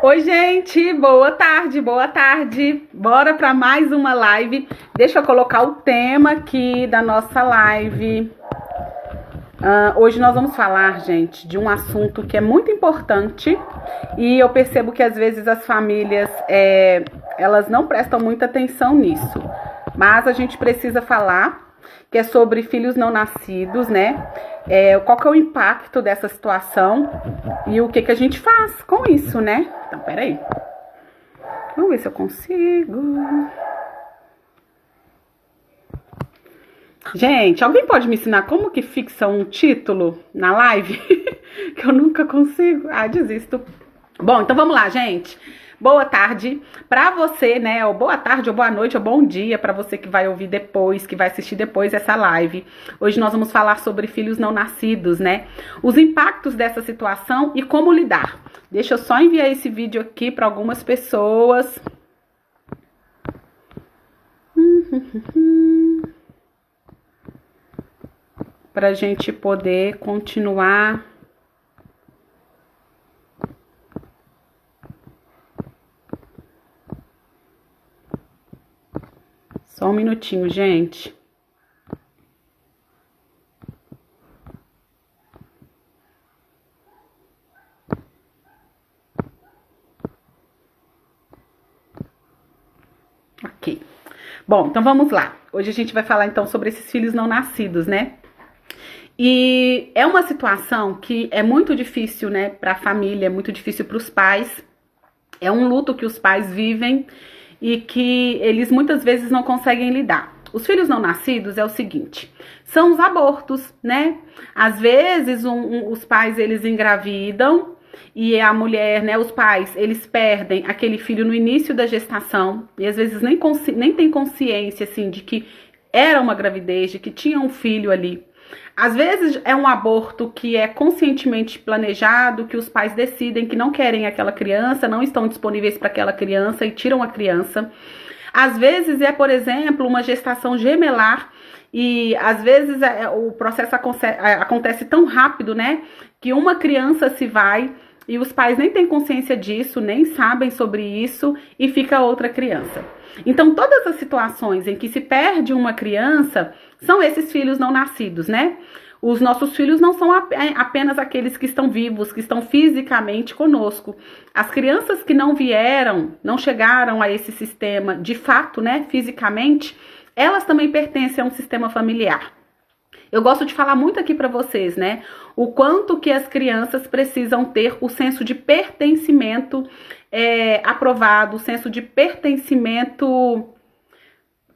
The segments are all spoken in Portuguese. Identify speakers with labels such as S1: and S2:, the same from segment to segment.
S1: Oi, gente, boa tarde, boa tarde. Bora para mais uma live. Deixa eu colocar o tema aqui da nossa live. Hoje nós vamos falar, gente, de um assunto que é muito importante e eu percebo que às vezes as famílias elas não prestam muita atenção nisso, mas a gente precisa falar, que é sobre filhos não nascidos, né? Qual que é o impacto dessa situação e o que a gente faz com isso, né? Então, peraí. Vamos ver se eu consigo. Gente, alguém pode me ensinar como que fixa um título na live? Que eu nunca consigo. Desisto. Bom, então vamos lá, gente. Boa tarde para você, né? Ou boa tarde, ou boa noite, ou bom dia para você que vai ouvir depois, que vai assistir depois essa live. Hoje nós vamos falar sobre filhos não nascidos, né? Os impactos dessa situação e como lidar. Deixa eu só enviar esse vídeo aqui para algumas pessoas. Pra gente poder continuar. Só um minutinho, gente. Ok. Bom, então vamos lá. Hoje a gente vai falar então sobre esses filhos não nascidos, né? E é uma situação que é muito difícil, né, para a família, é muito difícil para os pais. É um luto que os pais vivem e que eles muitas vezes não conseguem lidar. Os filhos não nascidos é o seguinte, são os abortos, né? Às vezes os pais eles engravidam e a mulher, né, os pais, eles perdem aquele filho no início da gestação e às vezes nem tem consciência assim de que era uma gravidez, de que tinha um filho ali. Às vezes é um aborto que é conscientemente planejado, que os pais decidem que não querem aquela criança, não estão disponíveis para aquela criança e tiram a criança. Às vezes é, por exemplo, uma gestação gemelar e às vezes o processo acontece tão rápido, né, que uma criança se vai e os pais nem têm consciência disso, nem sabem sobre isso e fica outra criança. Então, todas as situações em que se perde uma criança são esses filhos não nascidos, né? Os nossos filhos não são apenas aqueles que estão vivos, que estão fisicamente conosco. As crianças que não vieram, não chegaram a esse sistema de fato, né, fisicamente, elas também pertencem a um sistema familiar. Eu gosto de falar muito aqui para vocês, né? O quanto que as crianças precisam ter o senso de pertencimento aprovado, o senso de pertencimento,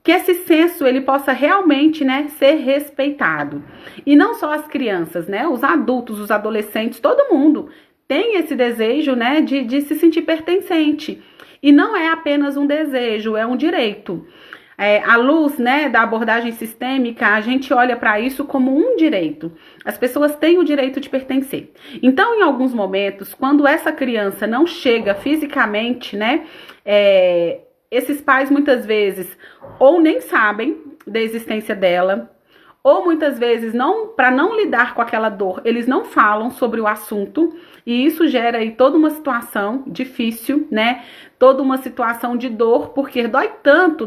S1: que esse senso ele possa realmente, né, ser respeitado. E não só as crianças, né? Os adultos, os adolescentes, todo mundo tem esse desejo, né, de se sentir pertencente. E não é apenas um desejo, é um direito. À luz, né, da abordagem sistêmica, a gente olha para isso como um direito. As pessoas têm o direito de pertencer. Então, em alguns momentos, quando essa criança não chega fisicamente, né, esses pais muitas vezes ou nem sabem da existência dela, ou muitas vezes para não lidar com aquela dor, eles não falam sobre o assunto, e isso gera aí toda uma situação difícil, né? Toda uma situação de dor, porque dói tanto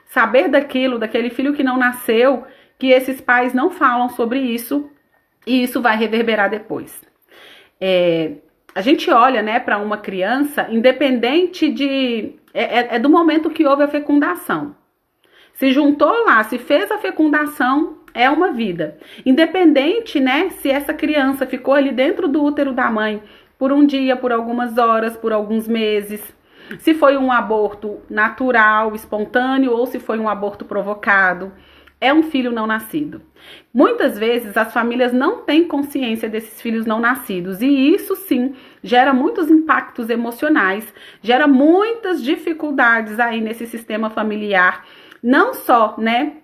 S1: saber daquele filho que não nasceu, que esses pais não falam sobre isso, e isso vai reverberar depois. A gente olha, né, para uma criança, independente do momento que houve a fecundação. Se juntou lá, se fez a fecundação, é uma vida. Independente, né, se essa criança ficou ali dentro do útero da mãe por um dia, por algumas horas, por alguns meses. Se foi um aborto natural, espontâneo, ou se foi um aborto provocado. É um filho não nascido. Muitas vezes as famílias não têm consciência desses filhos não nascidos e isso sim gera muitos impactos emocionais, gera muitas dificuldades aí nesse sistema familiar, não só, né,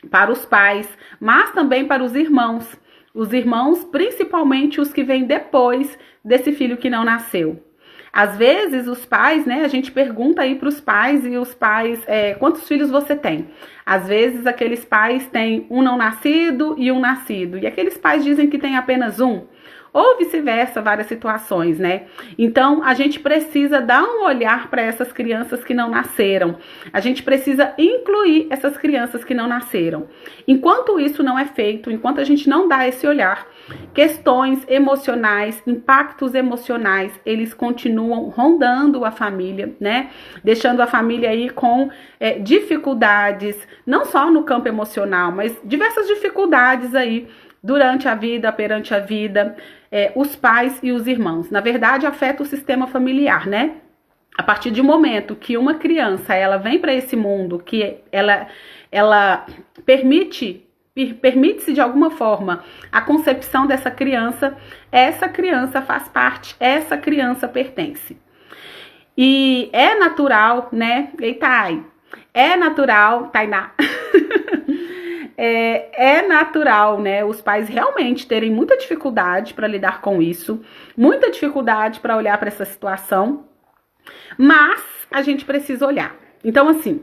S1: para os pais, mas também para os irmãos. Os irmãos, principalmente os que vêm depois desse filho que não nasceu. Às vezes os pais, né, a gente pergunta aí para os pais e os pais, quantos filhos você tem? Às vezes aqueles pais têm um não nascido e um nascido. E aqueles pais dizem que tem apenas um. ou vice-versa, várias situações, né? Então, a gente precisa dar um olhar para essas crianças que não nasceram. A gente precisa incluir essas crianças que não nasceram. Enquanto isso não é feito, enquanto a gente não dá esse olhar, questões emocionais, impactos emocionais, eles continuam rondando a família, né? Deixando a família aí com dificuldades, não só no campo emocional, mas diversas dificuldades aí durante a vida, perante a vida, os pais e os irmãos. Na verdade, afeta o sistema familiar, né? A partir do momento que uma criança, ela vem para esse mundo, que ela permite-se de alguma forma a concepção dessa criança, essa criança faz parte, essa criança pertence. E é natural, né? Eita, ai. É natural, Tainá. É natural, né? Os pais realmente terem muita dificuldade para lidar com isso, muita dificuldade para olhar para essa situação, mas a gente precisa olhar. Então, assim,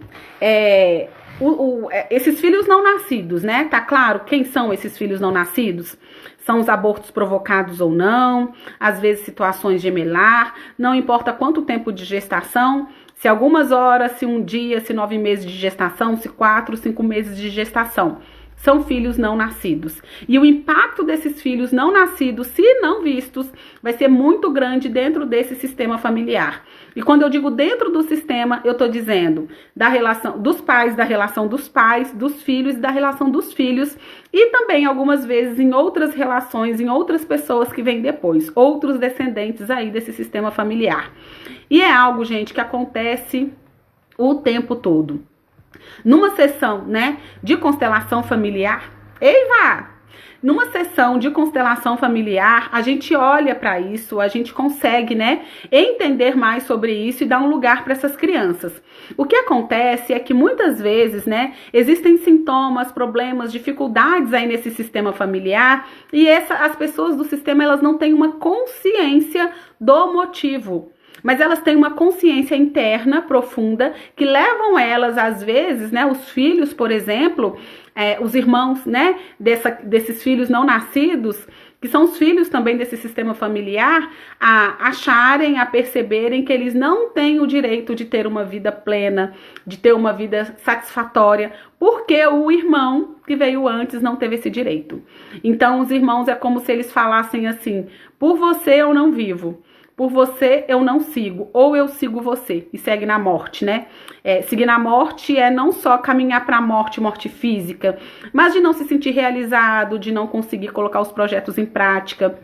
S1: esses filhos não nascidos, né? Tá claro quem são esses filhos não nascidos? São os abortos provocados ou não, às vezes situações gemelar, não importa quanto tempo de gestação, se algumas horas, se um dia, se 9 meses de gestação, se 4, 5 meses de gestação. São filhos não nascidos. E o impacto desses filhos não nascidos, se não vistos, vai ser muito grande dentro desse sistema familiar. E quando eu digo dentro do sistema, eu estou dizendo da relação dos pais, dos filhos e da relação dos filhos. E também, algumas vezes, em outras relações, em outras pessoas que vêm depois. Outros descendentes aí desse sistema familiar. E é algo, gente, que acontece o tempo todo. Numa sessão, né, de constelação familiar, numa sessão de constelação familiar, a gente olha para isso, a gente consegue, né, entender mais sobre isso e dar um lugar para essas crianças. O que acontece é que muitas vezes, né, existem sintomas, problemas, dificuldades aí nesse sistema familiar e as pessoas do sistema, elas não têm uma consciência do motivo. Mas elas têm uma consciência interna profunda que levam elas, às vezes, né, os filhos, por exemplo, os irmãos, né, desses filhos não nascidos, que são os filhos também desse sistema familiar, a acharem, a perceberem que eles não têm o direito de ter uma vida plena, de ter uma vida satisfatória, porque o irmão que veio antes não teve esse direito. Então, os irmãos é como se eles falassem assim: por você eu não vivo. Por você eu não sigo, ou eu sigo você, e segue na morte, né? Seguir na morte é não só caminhar para a morte física, mas de não se sentir realizado, de não conseguir colocar os projetos em prática,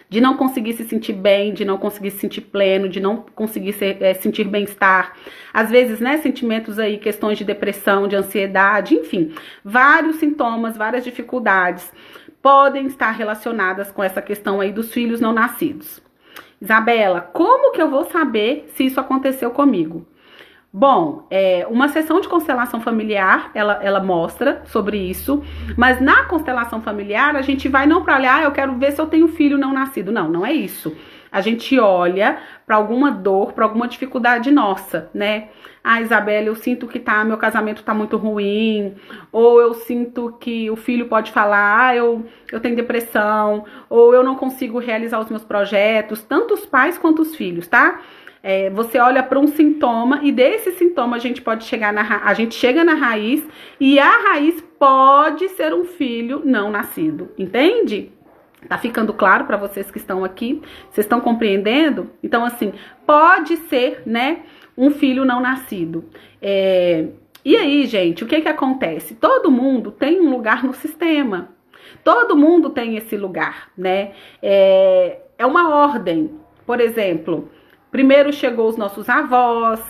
S1: de não conseguir se sentir bem, de não conseguir se sentir pleno, de não conseguir sentir bem-estar. Às vezes, né, sentimentos aí, questões de depressão, de ansiedade, enfim, vários sintomas, várias dificuldades podem estar relacionadas com essa questão aí dos filhos não nascidos. Isabela, como que eu vou saber se isso aconteceu comigo? Bom, uma sessão de constelação familiar, ela mostra sobre isso, mas na constelação familiar a gente vai não para olhar, eu quero ver se eu tenho filho não nascido. Não, não é isso. A gente olha para alguma dor, para alguma dificuldade nossa, né? Ah, Isabela, eu sinto que meu casamento tá muito ruim, ou eu sinto que o filho pode falar, eu tenho depressão, ou eu não consigo realizar os meus projetos, tanto os pais quanto os filhos, tá? Você olha para um sintoma e desse sintoma a gente chega na raiz e a raiz pode ser um filho não nascido, entende? Tá ficando claro para vocês que estão aqui? Vocês estão compreendendo? Então, assim, pode ser, né, um filho não nascido. E aí, gente, o que acontece? Todo mundo tem um lugar no sistema. Todo mundo tem esse lugar, né? É uma ordem. Por exemplo, primeiro chegou os nossos avós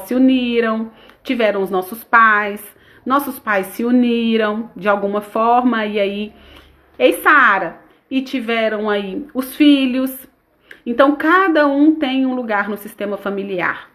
S1: se uniram, tiveram os nossos pais se uniram de alguma forma, e aí, Sara, e tiveram aí os filhos. Então, cada um tem um lugar no sistema familiar.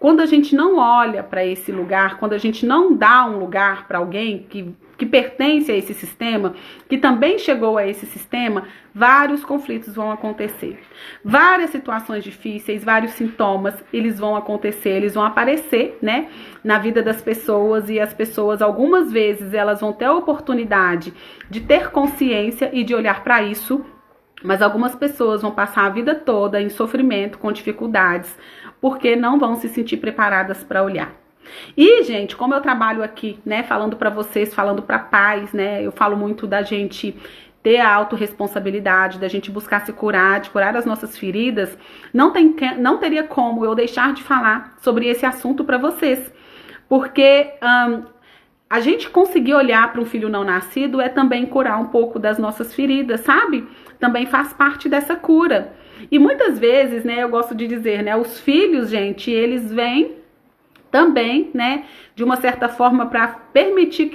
S1: Quando a gente não olha para esse lugar, quando a gente não dá um lugar para alguém que pertence a esse sistema, que também chegou a esse sistema, vários conflitos vão acontecer. Várias situações difíceis, vários sintomas, eles vão acontecer, eles vão aparecer, né, na vida das pessoas, e as pessoas, algumas vezes, elas vão ter a oportunidade de ter consciência e de olhar para isso Mas algumas pessoas vão passar a vida toda em sofrimento, com dificuldades, porque não vão se sentir preparadas para olhar. E, gente, como eu trabalho aqui, né, falando para vocês, falando para pais, né, eu falo muito da gente ter a autorresponsabilidade, da gente buscar se curar, de curar as nossas feridas, não teria como eu deixar de falar sobre esse assunto para vocês. Porque a gente conseguir olhar para um filho não nascido é também curar um pouco das nossas feridas, sabe? Também faz parte dessa cura. E muitas vezes, né, eu gosto de dizer, né, os filhos, gente, eles vêm também, né, de uma certa forma para permitir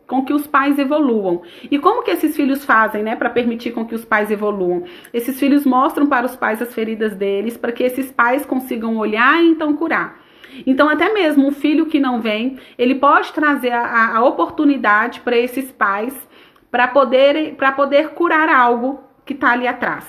S1: com que os pais evoluam. E como que esses filhos fazem, né, para permitir com que os pais evoluam? Esses filhos mostram para os pais as feridas deles, para que esses pais consigam olhar e então curar. Então, até mesmo um filho que não vem, ele pode trazer a oportunidade para esses pais para poder curar algo que está ali atrás.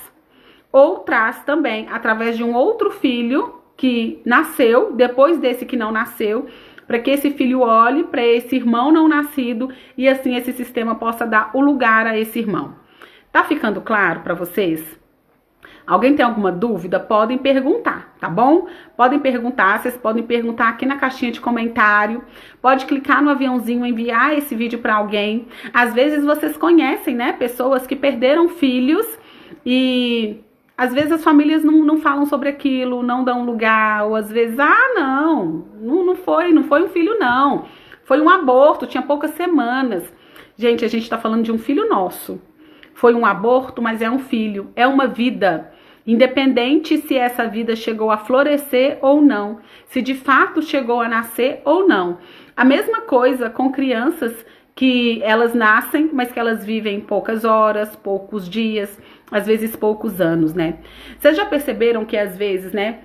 S1: Ou traz também, através de um outro filho que nasceu, depois desse que não nasceu, para que esse filho olhe para esse irmão não nascido e assim esse sistema possa dar o lugar a esse irmão. Tá ficando claro para vocês? Alguém tem alguma dúvida? Podem perguntar, tá bom? Podem perguntar, vocês podem perguntar aqui na caixinha de comentário. Pode clicar no aviãozinho e enviar esse vídeo para alguém. Às vezes vocês conhecem, né, pessoas que perderam filhos e às vezes as famílias não falam sobre aquilo, não dão lugar, ou às vezes, não foi um filho não, foi um aborto, tinha poucas semanas. Gente, a gente tá falando de um filho nosso. Foi um aborto, mas é um filho, é uma vida. Independente se essa vida chegou a florescer ou não, se de fato chegou a nascer ou não. A mesma coisa com crianças que elas nascem, mas que elas vivem poucas horas, poucos dias, às vezes poucos anos, né? Vocês já perceberam que às vezes, né,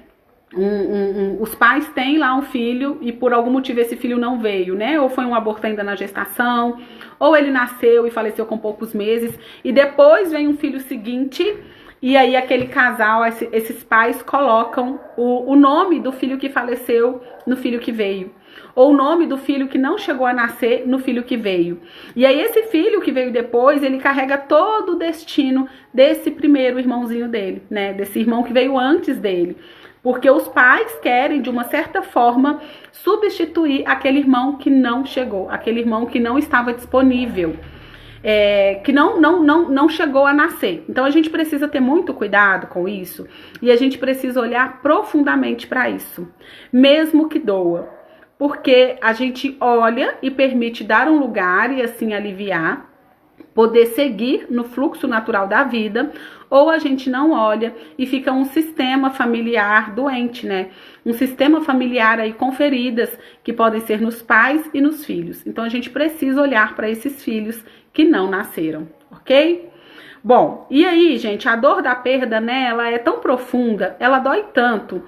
S1: os pais têm lá um filho e por algum motivo esse filho não veio, né? Ou foi um aborto ainda na gestação, ou ele nasceu e faleceu com poucos meses, e depois vem um filho seguinte, e aí aquele casal, esses pais colocam o nome do filho que faleceu no filho que veio. Ou o nome do filho que não chegou a nascer no filho que veio. E aí esse filho que veio depois, ele carrega todo o destino desse primeiro irmãozinho dele, né? Desse irmão que veio antes dele. Porque os pais querem, de uma certa forma, substituir aquele irmão que não chegou, aquele irmão que não estava disponível, que não chegou a nascer. Então a gente precisa ter muito cuidado com isso e a gente precisa olhar profundamente para isso, mesmo que doa. Porque a gente olha e permite dar um lugar e assim aliviar, poder seguir no fluxo natural da vida, ou a gente não olha e fica um sistema familiar doente, né? Um sistema familiar aí com feridas que podem ser nos pais e nos filhos. Então a gente precisa olhar para esses filhos que não nasceram, ok? Bom, e aí, gente, a dor da perda, né, ela é tão profunda, ela dói tanto,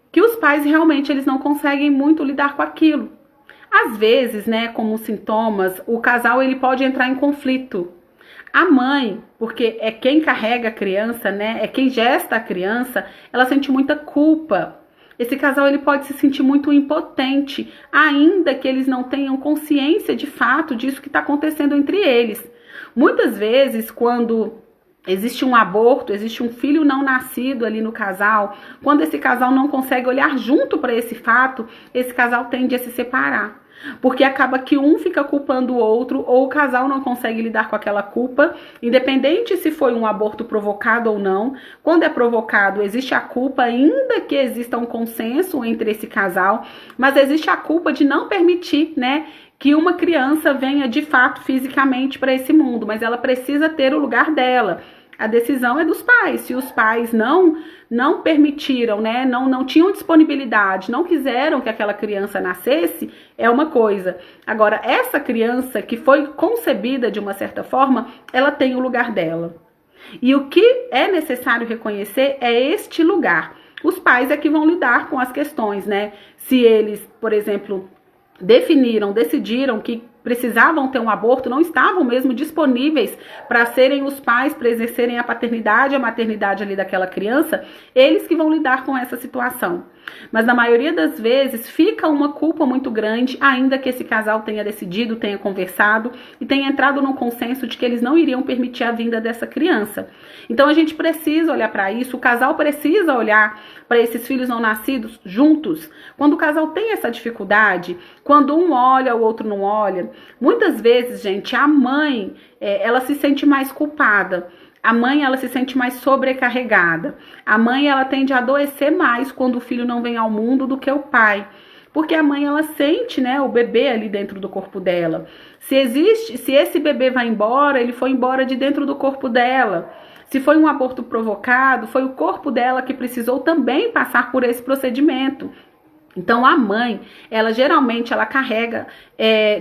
S1: que os pais realmente eles não conseguem muito lidar com aquilo. Às vezes, né, como sintomas, o casal ele pode entrar em conflito. A mãe, porque é quem carrega a criança, né, é quem gesta a criança, ela sente muita culpa. Esse casal ele pode se sentir muito impotente, ainda que eles não tenham consciência de fato disso que está acontecendo entre eles. Muitas vezes, quando existe um aborto, existe um filho não nascido ali no casal, quando esse casal não consegue olhar junto para esse fato, esse casal tende a se separar. Porque acaba que um fica culpando o outro, ou o casal não consegue lidar com aquela culpa, independente se foi um aborto provocado ou não. Quando é provocado, existe a culpa, ainda que exista um consenso entre esse casal, mas existe a culpa de não permitir, né, que uma criança venha de fato fisicamente para esse mundo, mas ela precisa ter o lugar dela. A decisão é dos pais. Se os pais não permitiram, né, não tinham disponibilidade, não quiseram que aquela criança nascesse, é uma coisa. Agora, essa criança que foi concebida de uma certa forma, ela tem o lugar dela. E o que é necessário reconhecer é este lugar. Os pais é que vão lidar com as questões, né? Se eles, por exemplo, decidiram que precisavam ter um aborto, não estavam mesmo disponíveis para serem os pais, para exercerem a paternidade, a maternidade ali daquela criança, eles que vão lidar com essa situação. Mas na maioria das vezes fica uma culpa muito grande, ainda que esse casal tenha decidido, tenha conversado e tenha entrado num consenso de que eles não iriam permitir a vinda dessa criança. Então a gente precisa olhar para isso, o casal precisa olhar para esses filhos não nascidos juntos. Quando o casal tem essa dificuldade, quando um olha, o outro não olha, muitas vezes, gente, a mãe, ela se sente mais culpada. A mãe, ela se sente mais sobrecarregada. A mãe, ela tende a adoecer mais quando o filho não vem ao mundo do que o pai. Porque a mãe, ela sente, né, o bebê ali dentro do corpo dela. Se esse bebê vai embora, ele foi embora de dentro do corpo dela. Se foi um aborto provocado, foi o corpo dela que precisou também passar por esse procedimento. Então a mãe, ela geralmente ela carrega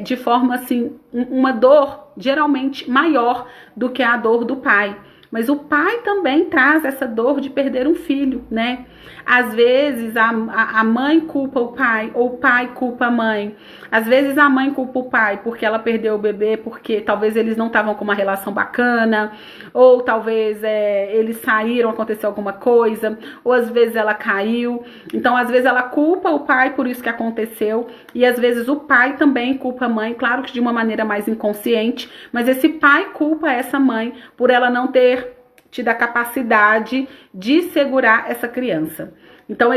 S1: de forma assim, uma dor geralmente maior do que a dor do pai. Mas o pai também traz essa dor de perder um filho, né? Às vezes a mãe culpa o pai, ou o pai culpa a mãe. Às vezes a mãe culpa o pai porque ela perdeu o bebê, porque talvez eles não estavam com uma relação bacana, ou talvez eles saíram, aconteceu alguma coisa, ou às vezes ela caiu. Então às vezes ela culpa o pai por isso que aconteceu, e às vezes o pai também culpa a mãe, claro que de uma maneira mais inconsciente, mas esse pai culpa essa mãe por ela não ter tido a capacidade de segurar essa criança. Então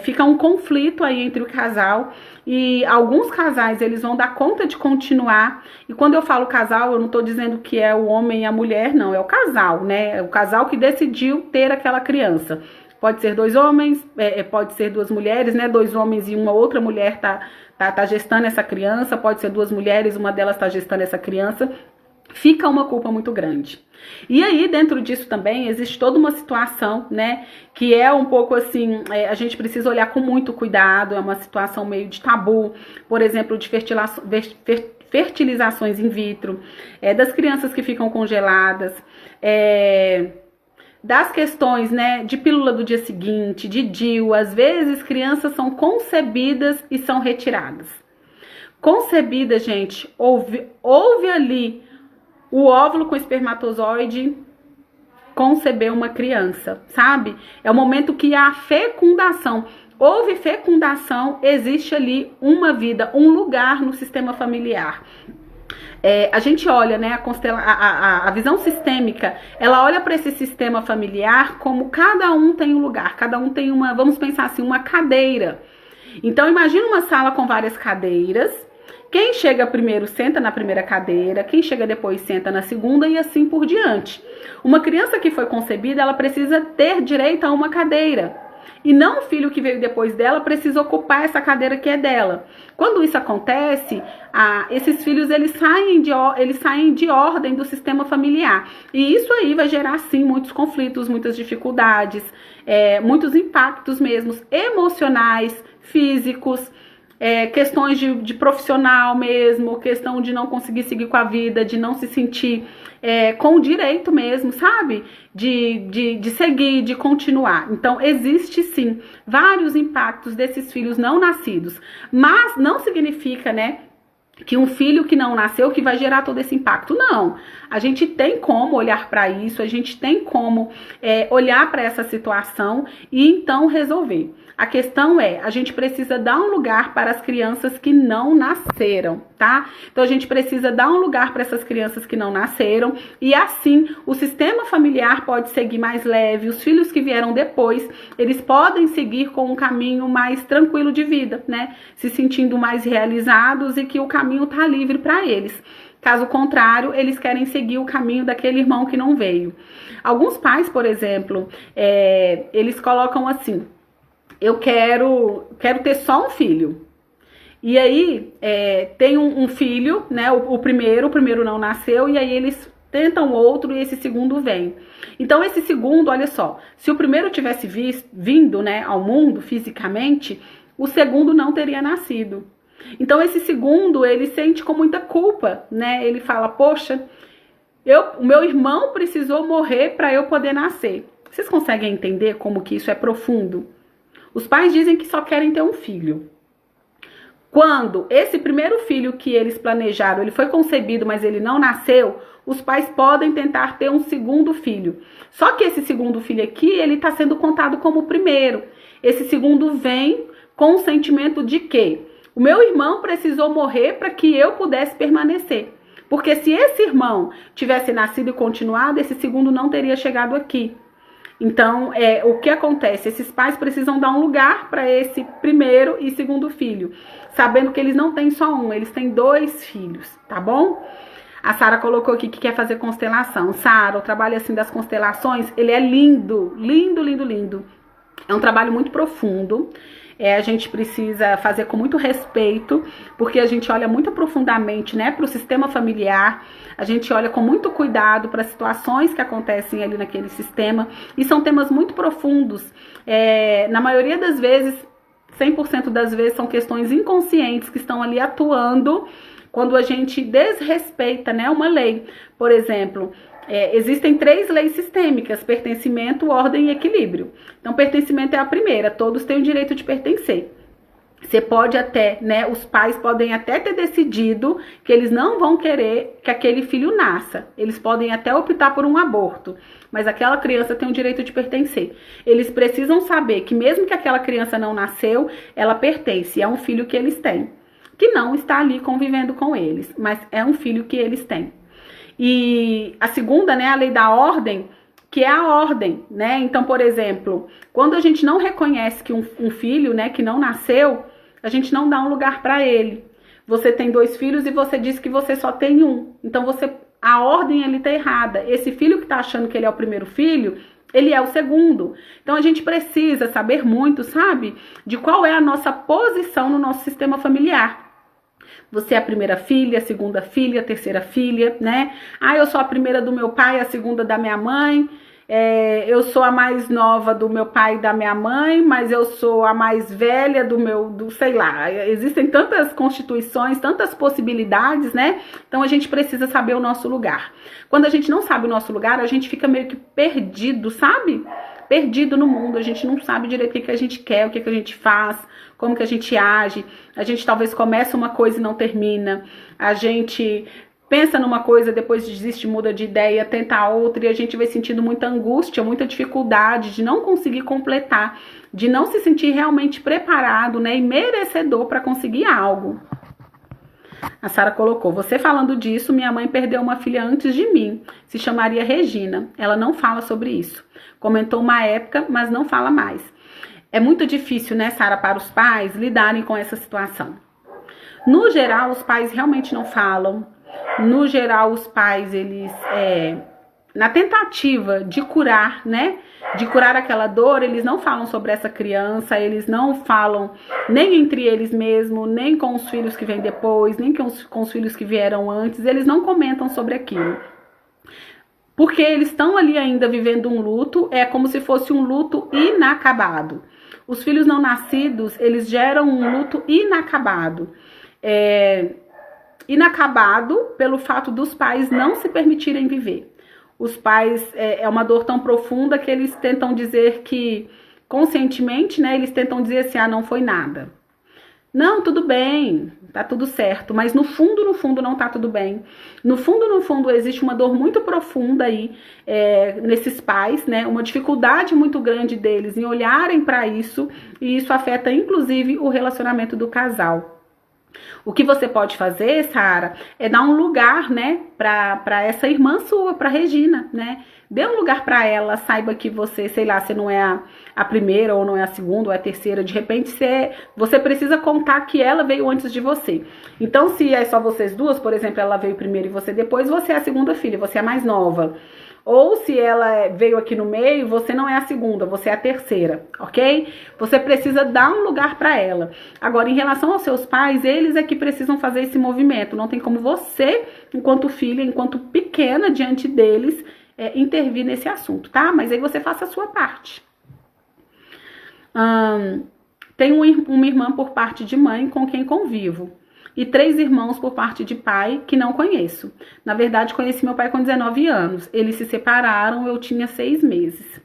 S1: fica um conflito aí entre o casal, e alguns casais eles vão dar conta de continuar. E quando eu falo casal, eu não estou dizendo que é o homem e a mulher, não, é o casal, né? É o casal que decidiu ter aquela criança. Pode ser 2 homens, pode ser 2 mulheres, né? 2 homens e uma outra mulher tá gestando essa criança, pode ser 2 mulheres, uma delas tá gestando essa criança. Fica uma culpa muito grande. E aí, dentro disso também, existe toda uma situação, né, que é um pouco assim, a gente precisa olhar com muito cuidado, é uma situação meio de tabu, por exemplo, de fertilizações in vitro, das crianças que ficam congeladas, das questões, né, de pílula do dia seguinte, de DIU. Às vezes, crianças são concebidas e são retiradas. Concebida, gente, houve ali o óvulo com espermatozoide concebeu uma criança, sabe? É o momento que há fecundação. Houve fecundação, existe ali uma vida, um lugar no sistema familiar. A gente olha, né, a visão sistêmica, ela olha para esse sistema familiar como cada um tem um lugar, cada um tem uma, vamos pensar assim, uma cadeira. Então, imagina uma sala com várias cadeiras. Quem chega primeiro senta na primeira cadeira, quem chega depois senta na segunda e assim por diante. Uma criança que foi concebida, ela precisa ter direito a uma cadeira. E não o filho que veio depois dela precisa ocupar essa cadeira que é dela. Quando isso acontece, esses filhos eles saem de ordem do sistema familiar. E isso aí vai gerar, sim, muitos conflitos, muitas dificuldades, muitos impactos mesmo, emocionais, físicos, questões de profissional mesmo, questão de não conseguir seguir com a vida, de não se sentir com o direito mesmo, sabe? De seguir, de continuar. Então, existe sim vários impactos desses filhos não nascidos, mas não significa, né, que um filho que não nasceu que vai gerar todo esse impacto. Não, a gente tem como olhar para isso, a gente tem como olhar para essa situação e então resolver. A questão a gente precisa dar um lugar para as crianças que não nasceram, tá? Então a gente precisa dar um lugar para essas crianças que não nasceram, e assim o sistema familiar pode seguir mais leve, os filhos que vieram depois, eles podem seguir com um caminho mais tranquilo de vida, né? Se sentindo mais realizados e que o caminho tá livre para eles. Caso contrário, eles querem seguir o caminho daquele irmão que não veio. Alguns pais, por exemplo, eles colocam assim: eu quero ter só um filho. E aí, tem um filho, né? O primeiro não nasceu, e aí eles tentam outro e esse segundo vem. Então, esse segundo, olha só, se o primeiro tivesse vindo, né, ao mundo fisicamente, o segundo não teria nascido. Então, esse segundo, ele sente com muita culpa, né? Ele fala, poxa, o meu irmão precisou morrer para eu poder nascer. Vocês conseguem entender como que isso é profundo? Os pais dizem que só querem ter um filho. Quando esse primeiro filho que eles planejaram, ele foi concebido, mas ele não nasceu, os pais podem tentar ter um segundo filho. Só que esse segundo filho aqui, ele está sendo contado como o primeiro. Esse segundo vem com o sentimento de que o meu irmão precisou morrer para que eu pudesse permanecer. Porque se esse irmão tivesse nascido e continuado, esse segundo não teria chegado aqui. Então, o que acontece? Esses pais precisam dar um lugar para esse primeiro e segundo filho, sabendo que eles não têm só um, eles têm 2 filhos, tá bom? A Sara colocou aqui que quer fazer constelação. Sara, o trabalho assim das constelações, ele é lindo, lindo, lindo, lindo. É um trabalho muito profundo. A gente precisa fazer com muito respeito, porque a gente olha muito profundamente, né, para o sistema familiar, a gente olha com muito cuidado para as situações que acontecem ali naquele sistema, e são temas muito profundos. Na maioria das vezes, 100% das vezes, são questões inconscientes que estão ali atuando quando a gente desrespeita, né, uma lei. Por exemplo, existem 3 leis sistêmicas: pertencimento, ordem e equilíbrio. Então, pertencimento é a primeira, todos têm o direito de pertencer. Você pode até, né, os pais podem até ter decidido que eles não vão querer que aquele filho nasça. Eles podem até optar por um aborto, mas aquela criança tem o direito de pertencer. Eles precisam saber que mesmo que aquela criança não nasceu, ela pertence, é um filho que eles têm, que não está ali convivendo com eles, mas é um filho que eles têm. E a segunda, né, a lei da ordem, que é a ordem, né? Então, por exemplo, quando a gente não reconhece que um filho, né, que não nasceu, a gente não dá um lugar para ele. Você tem 2 filhos e você diz que você só tem um. Então, a ordem ali tá errada. Esse filho que tá achando que ele é o primeiro filho, ele é o segundo. Então, a gente precisa saber muito, sabe, de qual é a nossa posição no nosso sistema familiar. Você é a primeira filha, a segunda filha, a terceira filha, né? Eu sou a primeira do meu pai, a segunda da minha mãe. Eu sou a mais nova do meu pai e da minha mãe, mas eu sou a mais velha sei lá. Existem tantas constituições, tantas possibilidades, né? Então a gente precisa saber o nosso lugar. Quando a gente não sabe o nosso lugar, a gente fica meio que perdido, sabe? Perdido no mundo, a gente não sabe direito o que a gente quer, o que a gente faz, como que a gente age. A gente talvez começa uma coisa e não termina. A gente pensa numa coisa, depois desiste, muda de ideia, tenta outra, e a gente vai sentindo muita angústia, muita dificuldade de não conseguir completar, de não se sentir realmente preparado, né, e merecedor para conseguir algo. A Sara colocou: você falando disso, minha mãe perdeu uma filha antes de mim, se chamaria Regina. Ela não fala sobre isso. Comentou uma época, mas não fala mais. É muito difícil, né, Sara, para os pais lidarem com essa situação. No geral, os pais realmente não falam. No geral, os pais, eles, na tentativa de curar, né, de curar aquela dor, eles não falam sobre essa criança, eles não falam nem entre eles mesmos, nem com os filhos que vêm depois, nem com os filhos que vieram antes, eles não comentam sobre aquilo. Porque eles estão ali ainda vivendo um luto, é como se fosse um luto inacabado. Os filhos não nascidos, eles geram um luto inacabado. Inacabado pelo fato dos pais não se permitirem viver. Os pais, é uma dor tão profunda que eles tentam dizer que, conscientemente, né, eles tentam dizer assim: não foi nada. Não, tudo bem, tá tudo certo, mas no fundo não tá tudo bem. No fundo existe uma dor muito profunda aí nesses pais, né? Uma dificuldade muito grande deles em olharem para isso, e isso afeta inclusive o relacionamento do casal. O que você pode fazer, Sara, é dar um lugar, né, para essa irmã sua, para Regina, né? Dê um lugar para ela, saiba que você, sei lá, você não é a primeira, ou não é a segunda, ou é a terceira. De repente, você precisa contar que ela veio antes de você. Então, se é só vocês duas, por exemplo, ela veio primeiro e você depois, você é a segunda filha, você é a mais nova. Ou se ela veio aqui no meio, você não é a segunda, você é a terceira, ok? Você precisa dar um lugar para ela. Agora, em relação aos seus pais, eles é que precisam fazer esse movimento. Não tem como você, enquanto filha, enquanto pequena, diante deles, intervir nesse assunto, tá? Mas aí você faça a sua parte. Tenho uma irmã por parte de mãe com quem convivo. E 3 irmãos por parte de pai que não conheço. Na verdade, conheci meu pai com 19 anos. Eles se separaram, eu tinha 6 meses.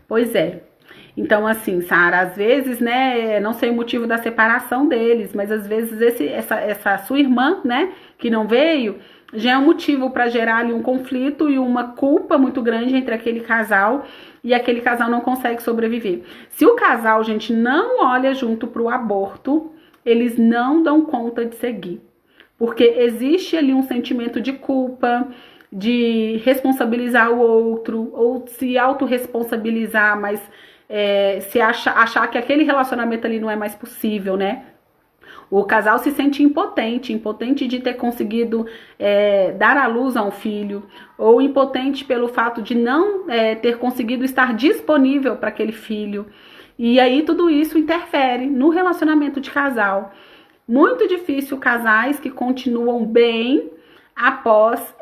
S1: Pois é. Então, assim, Sara, às vezes, né, não sei o motivo da separação deles, mas às vezes essa sua irmã, né, que não veio, já é um motivo para gerar ali um conflito e uma culpa muito grande entre aquele casal, e aquele casal não consegue sobreviver. Se o casal, gente, não olha junto para o aborto, eles não dão conta de seguir. Porque existe ali um sentimento de culpa, de responsabilizar o outro, ou se autorresponsabilizar, mas se achar que aquele relacionamento ali não é mais possível, né? O casal se sente impotente de ter conseguido dar à luz a um filho, ou impotente pelo fato de não ter conseguido estar disponível para aquele filho. E aí tudo isso interfere no relacionamento de casal. Muito difícil casais que continuam bem após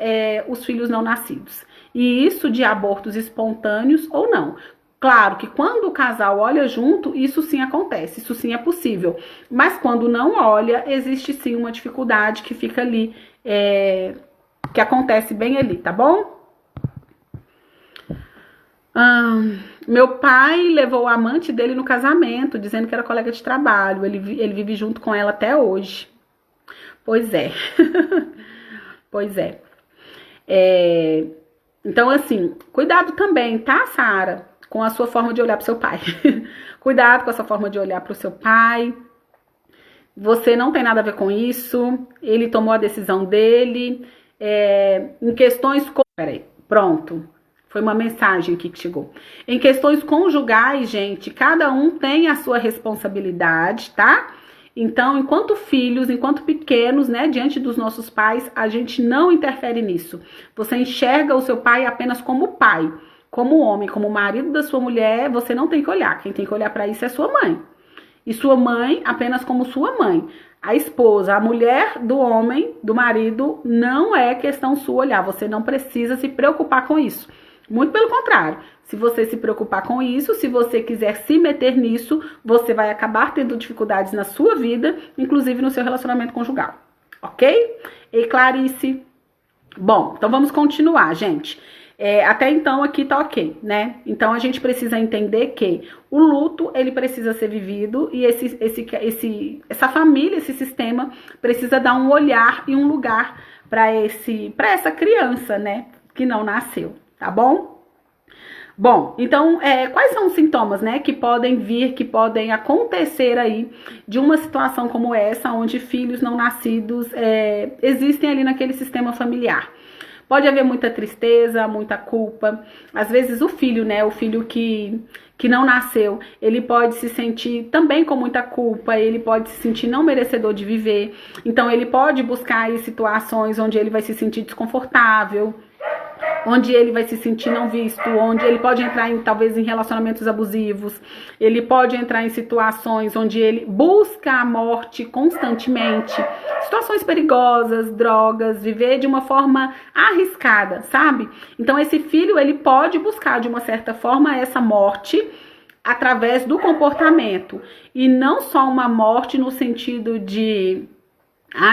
S1: os filhos não nascidos. E isso de abortos espontâneos ou não. Claro que quando o casal olha junto, isso sim acontece, isso sim é possível. Mas quando não olha, existe sim uma dificuldade que fica ali, que acontece bem ali, tá bom? Meu pai levou o amante dele no casamento, dizendo que era colega de trabalho. Ele vive junto com ela até hoje. Pois é. Pois é. Então, assim, cuidado também, tá, Sara? Com a sua forma de olhar pro seu pai. Cuidado com a sua forma de olhar pro seu pai. Você não tem nada a ver com isso. Ele tomou a decisão dele. Em questões... Peraí, pronto. Foi uma mensagem aqui que chegou. Em questões conjugais, gente, cada um tem a sua responsabilidade, tá? Então, enquanto filhos, enquanto pequenos, né, diante dos nossos pais, a gente não interfere nisso. Você enxerga o seu pai apenas como pai, como homem, como marido da sua mulher, você não tem que olhar. Quem tem que olhar para isso é sua mãe. E sua mãe apenas como sua mãe. A esposa, a mulher do homem, do marido, não é questão sua olhar. Você não precisa se preocupar com isso. Muito pelo contrário, se você se preocupar com isso, se você quiser se meter nisso, você vai acabar tendo dificuldades na sua vida, inclusive no seu relacionamento conjugal, ok? E Clarice? Bom, então vamos continuar, gente. Até então aqui tá ok, né? Então a gente precisa entender que o luto, ele precisa ser vivido e essa família, esse sistema, precisa dar um olhar e um lugar para essa criança, né, que não nasceu. Tá bom? Bom, então, quais são os sintomas, né, que podem acontecer aí de uma situação como essa, onde filhos não nascidos existem ali naquele sistema familiar? Pode haver muita tristeza, muita culpa. Às vezes o filho, né, o filho que não nasceu, ele pode se sentir também com muita culpa, ele pode se sentir não merecedor de viver. Então, ele pode buscar aí situações onde ele vai se sentir desconfortável, onde ele vai se sentir não visto, onde ele pode entrar talvez em relacionamentos abusivos, ele pode entrar em situações onde ele busca a morte constantemente, situações perigosas, drogas, viver de uma forma arriscada, sabe? Então esse filho, ele pode buscar de uma certa forma essa morte através do comportamento, e não só uma morte no sentido de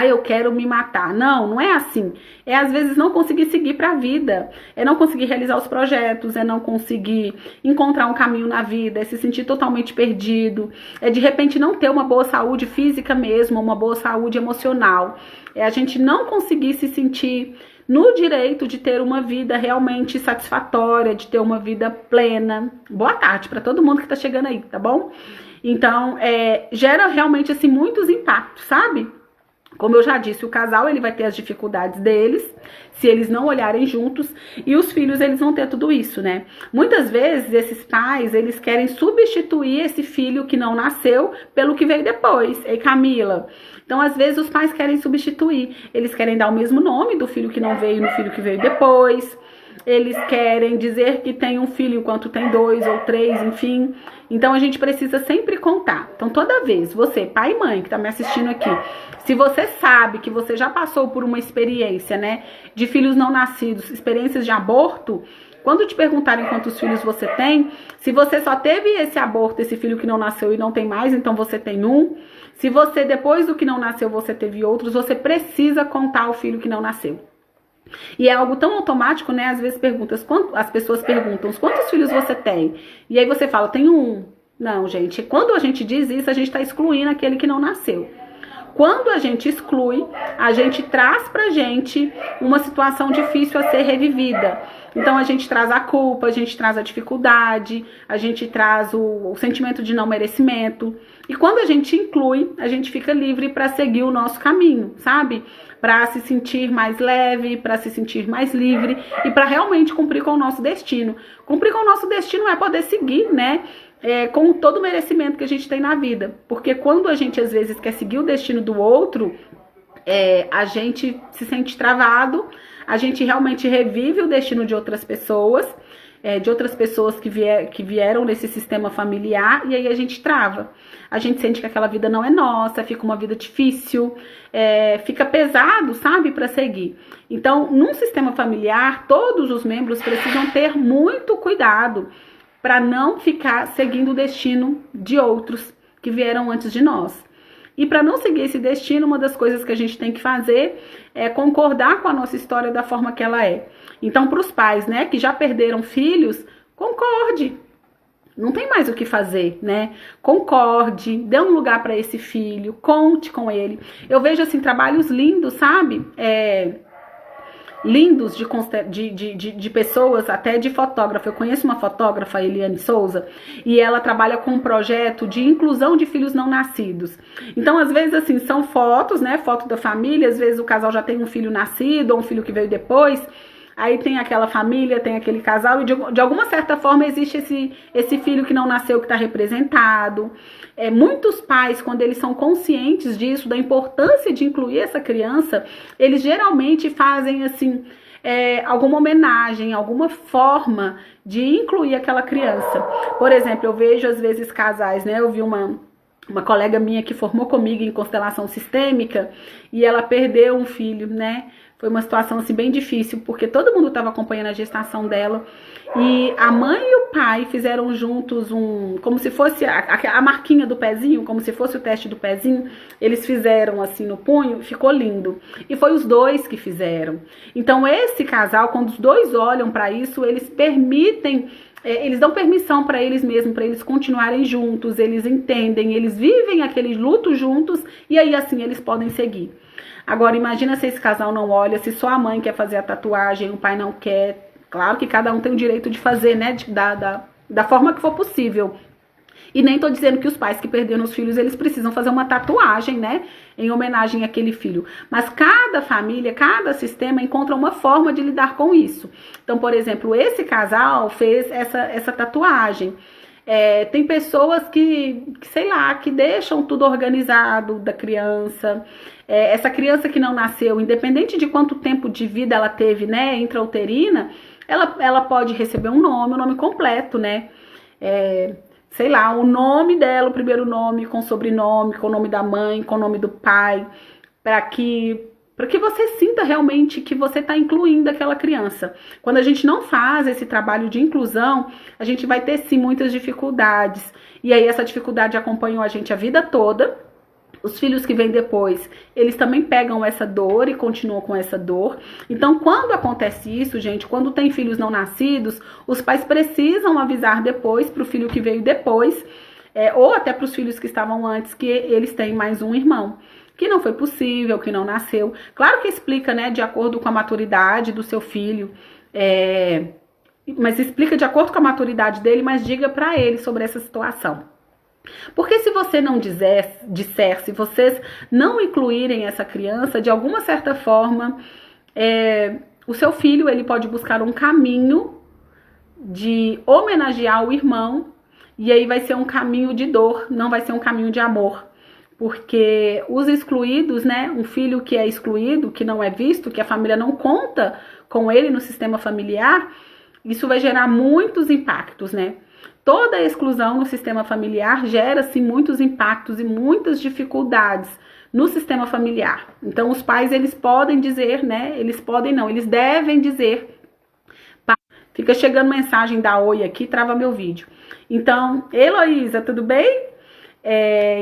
S1: eu quero me matar. Não, não é assim. Às vezes não conseguir seguir para a vida. Não conseguir realizar os projetos. Não conseguir encontrar um caminho na vida. Se sentir totalmente perdido. De repente não ter uma boa saúde física mesmo. Uma boa saúde emocional. A gente não conseguir se sentir no direito de ter uma vida realmente satisfatória. De ter uma vida plena. Boa tarde para todo mundo que tá chegando aí, tá bom? Então, gera realmente assim muitos impactos, sabe? Como eu já disse, o casal, ele vai ter as dificuldades deles, se eles não olharem juntos, e os filhos, eles vão ter tudo isso, né? Muitas vezes, esses pais, eles querem substituir esse filho que não nasceu pelo que veio depois. Ei, Camila? Então, às vezes, os pais querem substituir. Eles querem dar o mesmo nome do filho que não veio no filho que veio depois. Eles querem dizer que tem um filho enquanto tem 2 ou 3, enfim. Então, a gente precisa sempre contar. Então, toda vez, você, pai e mãe, que tá me assistindo aqui, se você sabe que você já passou por uma experiência, né, de filhos não nascidos, experiências de aborto, quando te perguntarem quantos filhos você tem, se você só teve esse aborto, esse filho que não nasceu e não tem mais, então você tem um. Se você, depois do que não nasceu, você teve outros, você precisa contar o filho que não nasceu. E é algo tão automático, né? Às vezes as pessoas perguntam, quantos filhos você tem? E aí você fala, tenho um. Não, gente, quando a gente diz isso, a gente está excluindo aquele que não nasceu. Quando a gente exclui, a gente traz pra gente uma situação difícil a ser revivida. Então a gente traz a culpa, a gente traz a dificuldade, a gente traz o sentimento de não merecimento. E quando a gente inclui, a gente fica livre para seguir o nosso caminho, sabe? Para se sentir mais leve, para se sentir mais livre e para realmente cumprir com o nosso destino. Cumprir com o nosso destino é poder seguir, né? Com todo o merecimento que a gente tem na vida. Porque quando a gente, às vezes, quer seguir o destino do outro, a gente se sente travado, a gente realmente revive o destino de outras pessoas, que vieram nesse sistema familiar, e aí a gente trava. A gente sente que aquela vida não é nossa, fica uma vida difícil, fica pesado, sabe, para seguir. Então, num sistema familiar, todos os membros precisam ter muito cuidado para não ficar seguindo o destino de outros que vieram antes de nós. E para não seguir esse destino, uma das coisas que a gente tem que fazer é concordar com a nossa história da forma que ela é. Então, para os pais, né, que já perderam filhos, concorde. Não tem mais o que fazer, né? Concorde, dê um lugar para esse filho, conte com ele. Eu vejo, assim, trabalhos lindos, sabe? Lindos de pessoas, até de fotógrafa. Eu conheço uma fotógrafa, Eliane Souza, e ela trabalha com um projeto de inclusão de filhos não nascidos. Então, às vezes, assim, são fotos, né? Foto da família, às vezes o casal já tem um filho nascido, ou um filho que veio depois. Aí tem aquela família, tem aquele casal, e de alguma certa forma existe esse filho que não nasceu, que está representado. Muitos pais, quando eles são conscientes disso, da importância de incluir essa criança, eles geralmente fazem, assim, alguma homenagem, alguma forma de incluir aquela criança. Por exemplo, eu vejo às vezes casais, né? Eu vi uma colega minha que formou comigo em constelação sistêmica e ela perdeu um filho, né? Foi uma situação assim bem difícil, porque todo mundo estava acompanhando a gestação dela. E a mãe e o pai fizeram juntos como se fosse a marquinha do pezinho, como se fosse o teste do pezinho. Eles fizeram assim no punho, ficou lindo. E foi os dois que fizeram. Então esse casal, quando os dois olham para isso, eles permitem, eles dão permissão para eles mesmos, para eles continuarem juntos, eles entendem, eles vivem aquele luto juntos e aí assim eles podem seguir. Agora, imagina se esse casal não olha, se só a mãe quer fazer a tatuagem, o pai não quer. Claro que cada um tem o direito de fazer, né, da forma que for possível. E nem tô dizendo que os pais que perderam os filhos, eles precisam fazer uma tatuagem, né, em homenagem àquele filho. Mas cada família, cada sistema encontra uma forma de lidar com isso. Então, por exemplo, esse casal fez essa tatuagem. Tem pessoas que, sei lá, que deixam tudo organizado da criança. Essa criança que não nasceu, independente de quanto tempo de vida ela teve, né, intrauterina, ela pode receber um nome completo, né? Sei lá, o nome dela, o primeiro nome, com sobrenome, com o nome da mãe, com o nome do pai, para que você sinta realmente que você está incluindo aquela criança. Quando a gente não faz esse trabalho de inclusão, a gente vai ter sim muitas dificuldades. E aí essa dificuldade acompanhou a gente a vida toda. Os filhos que vêm depois, eles também pegam essa dor e continuam com essa dor. Então, quando acontece isso, gente, quando tem filhos não nascidos, os pais precisam avisar depois para o filho que veio depois, ou até para os filhos que estavam antes, que eles têm mais um irmão. Que não foi possível, que não nasceu. Claro que explica, né, de acordo com a maturidade do seu filho, mas explica de acordo com a maturidade dele, mas diga para ele sobre essa situação. Porque se você não disser, se vocês não incluírem essa criança, de alguma certa forma, o seu filho ele pode buscar um caminho de homenagear o irmão, e aí vai ser um caminho de dor, não vai ser um caminho de amor. Porque os excluídos, né, um filho que é excluído, que não é visto, que a família não conta com ele no sistema familiar, isso vai gerar muitos impactos, né? Toda a exclusão no sistema familiar gera-se muitos impactos e muitas dificuldades no sistema familiar. Então, os pais, eles podem dizer, né? Eles devem dizer. Fica chegando mensagem da Oi aqui, trava meu vídeo. Então, Heloísa, tudo bem?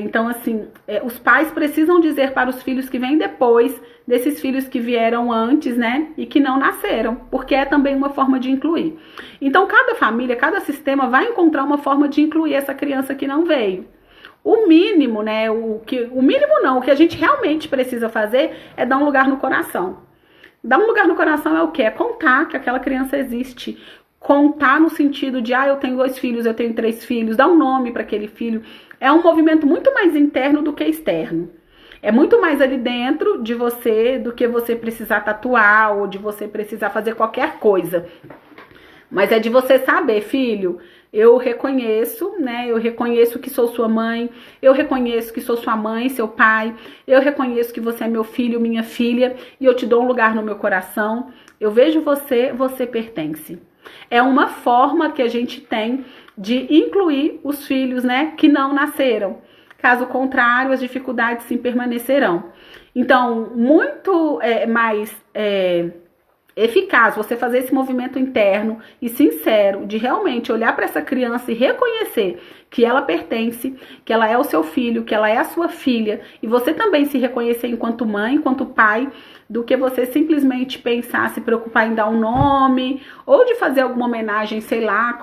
S1: Então, assim, os pais precisam dizer para os filhos que vêm depois desses filhos que vieram antes, né, e que não nasceram, porque é também uma forma de incluir. Então, cada família, cada sistema vai encontrar uma forma de incluir essa criança que não veio. O mínimo, né, o que a gente realmente precisa fazer é dar um lugar no coração. Dar um lugar no coração é o quê? É contar que aquela criança existe. Contar no sentido de, eu tenho 2 filhos, eu tenho 3 filhos, dar um nome para aquele filho. É um movimento muito mais interno do que externo. É muito mais ali dentro de você do que você precisar tatuar ou de você precisar fazer qualquer coisa. Mas é de você saber, filho, eu reconheço, né? Eu reconheço que sou sua mãe, eu reconheço que sou sua mãe, seu pai, eu reconheço que você é meu filho, minha filha, e eu te dou um lugar no meu coração. Eu vejo você, você pertence. É uma forma que a gente tem de incluir os filhos, né, que não nasceram. Caso contrário, as dificuldades sim permanecerão. Então, muito mais eficaz você fazer esse movimento interno e sincero de realmente olhar para essa criança e reconhecer que ela pertence, que ela é o seu filho, que ela é a sua filha, e você também se reconhecer enquanto mãe, enquanto pai, do que você simplesmente pensar, se preocupar em dar um nome, ou de fazer alguma homenagem, sei lá,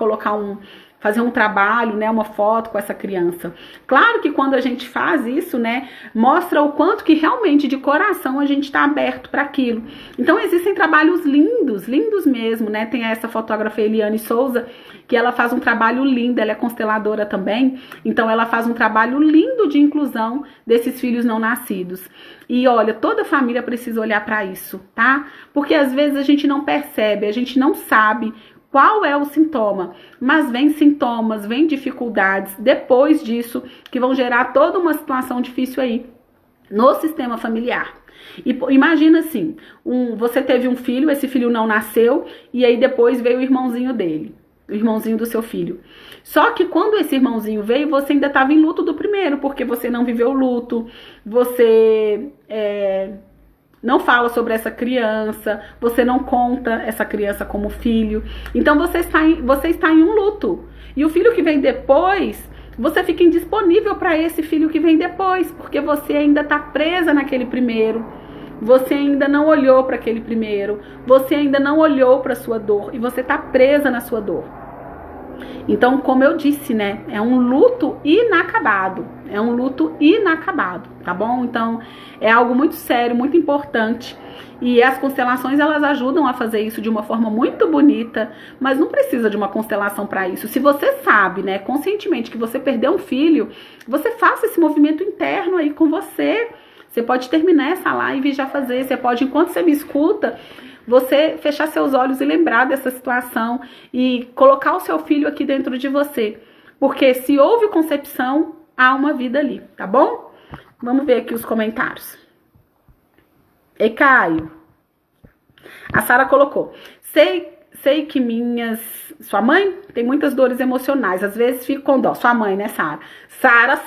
S1: fazer um trabalho, né, uma foto com essa criança. Claro que quando a gente faz isso, né, mostra o quanto que realmente de coração a gente está aberto para aquilo. Então existem trabalhos lindos, lindos mesmo, né? Tem essa fotógrafa Eliane Souza, que ela faz um trabalho lindo, ela é consteladora também, então ela faz um trabalho lindo de inclusão desses filhos não nascidos. E olha, toda família precisa olhar para isso, tá? Porque às vezes a gente não percebe, a gente não sabe qual é o sintoma, mas vem sintomas, vem dificuldades depois disso que vão gerar toda uma situação difícil aí no sistema familiar. E imagina assim, você teve um filho, esse filho não nasceu e aí depois veio o irmãozinho dele, o irmãozinho do seu filho. Só que quando esse irmãozinho veio, você ainda estava em luto do primeiro, porque você não viveu o luto, você não fala sobre essa criança, você não conta essa criança como filho. Então você está em um luto. E o filho que vem depois, você fica indisponível para esse filho que vem depois, porque você ainda está presa naquele primeiro. Você ainda não olhou para aquele primeiro. Você ainda não olhou para a sua dor. E você está presa na sua dor. Então, como eu disse, né? É um luto inacabado. É um luto inacabado, tá bom? Então, é algo muito sério, muito importante. E as constelações, elas ajudam a fazer isso de uma forma muito bonita, mas não precisa de uma constelação para isso. Se você sabe, né, conscientemente que você perdeu um filho, você faça esse movimento interno aí com você. Você pode terminar essa live e já fazer. Você pode, enquanto você me escuta, você fechar seus olhos e lembrar dessa situação e colocar o seu filho aqui dentro de você. Porque se houve concepção, há uma vida ali, tá bom? Vamos ver aqui os comentários. Ei, Caio. A Sara colocou. Sei que sua mãe tem muitas dores emocionais. Às vezes fico com dó. Sua mãe, né, Sara? Sara.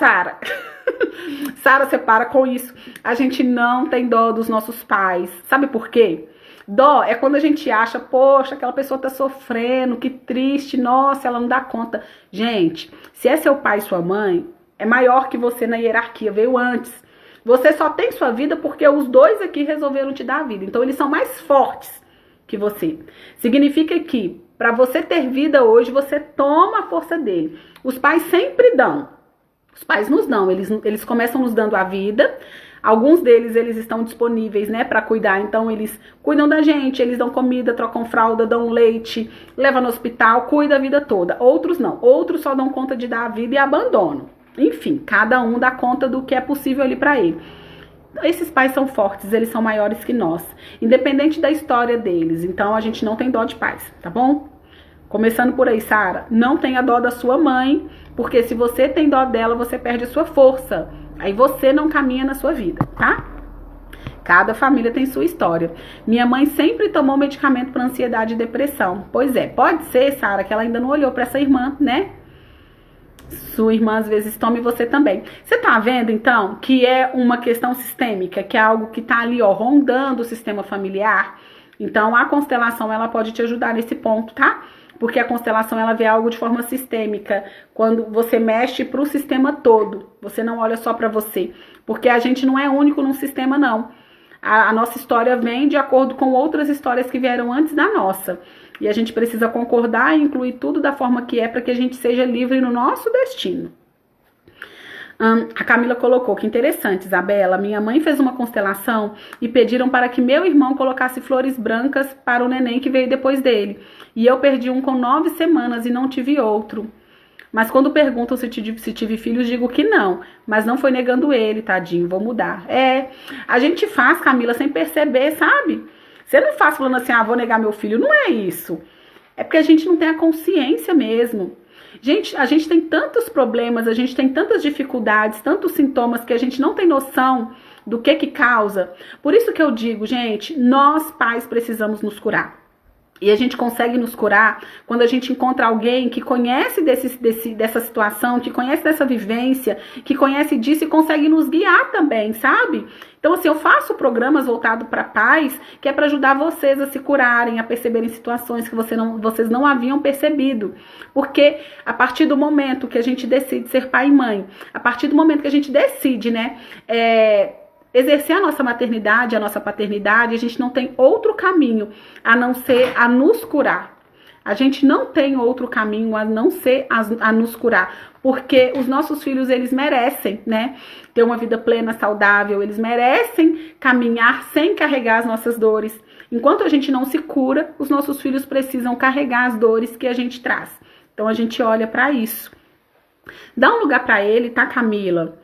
S1: Sara, você para com isso. A gente não tem dó dos nossos pais. Sabe por quê? Dó é quando a gente acha, poxa, aquela pessoa tá sofrendo, que triste, nossa, ela não dá conta. Gente, se é seu pai e sua mãe, é maior que você na hierarquia, veio antes. Você só tem sua vida porque os dois aqui resolveram te dar a vida. Então eles são mais fortes que você. Significa que para você ter vida hoje, você toma a força dele. Os pais sempre dão. Os pais nos dão, eles começam nos dando a vida. Alguns deles, eles estão disponíveis, né, para cuidar. Então, eles cuidam da gente, eles dão comida, trocam fralda, dão leite, levam no hospital, cuidam a vida toda. Outros não. Outros só dão conta de dar a vida e abandonam. Enfim, cada um dá conta do que é possível ali para ele. Esses pais são fortes, eles são maiores que nós. Independente da história deles. Então, a gente não tem dó de pais, tá bom? Começando por aí, Sara, não tenha dó da sua mãe, porque se você tem dó dela, você perde a sua força. Aí você não caminha na sua vida, tá? Cada família tem sua história. Minha mãe sempre tomou medicamento para ansiedade e depressão. Pois é, pode ser, Sara, que ela ainda não olhou para essa irmã, né? Sua irmã às vezes toma e você também. Você tá vendo, então, que é uma questão sistêmica, que é algo que tá ali, ó, rondando o sistema familiar? Então, a constelação, ela pode te ajudar nesse ponto, tá? porque a constelação ela vê algo de forma sistêmica, quando você mexe para o sistema todo, você não olha só para você, porque a gente não é único num sistema não. A nossa história vem de acordo com outras histórias que vieram antes da nossa. E a gente precisa concordar e incluir tudo da forma que é para que a gente seja livre no nosso destino. A Camila colocou, que interessante, Isabela, minha mãe fez uma constelação e pediram para que meu irmão colocasse flores brancas para o neném que veio depois dele. E eu perdi um com 9 semanas e não tive outro. Mas quando perguntam se tive filhos, digo que não. Mas não foi negando ele, tadinho, vou mudar. A gente faz, Camila, sem perceber, sabe? Você não faz falando assim, vou negar meu filho. Não é isso. É porque a gente não tem a consciência mesmo. Gente, a gente tem tantos problemas, a gente tem tantas dificuldades, tantos sintomas que a gente não tem noção do que causa. Por isso que eu digo, gente, nós pais precisamos nos curar. E a gente consegue nos curar quando a gente encontra alguém que conhece dessa situação, que conhece dessa vivência, que conhece disso e consegue nos guiar também, sabe? Então, assim, eu faço programas voltados para pais, que é para ajudar vocês a se curarem, a perceberem situações que vocês não haviam percebido. Porque a partir do momento que a gente decide ser pai e mãe, a partir do momento que a gente decide, né, exercer a nossa maternidade, a nossa paternidade, a gente não tem outro caminho a não ser a nos curar. A gente não tem outro caminho a não ser a nos curar. Porque os nossos filhos, eles merecem, né, ter uma vida plena, saudável. Eles merecem caminhar sem carregar as nossas dores. Enquanto a gente não se cura, os nossos filhos precisam carregar as dores que a gente traz. Então, a gente olha para isso. Dá um lugar para ele, tá, Camila?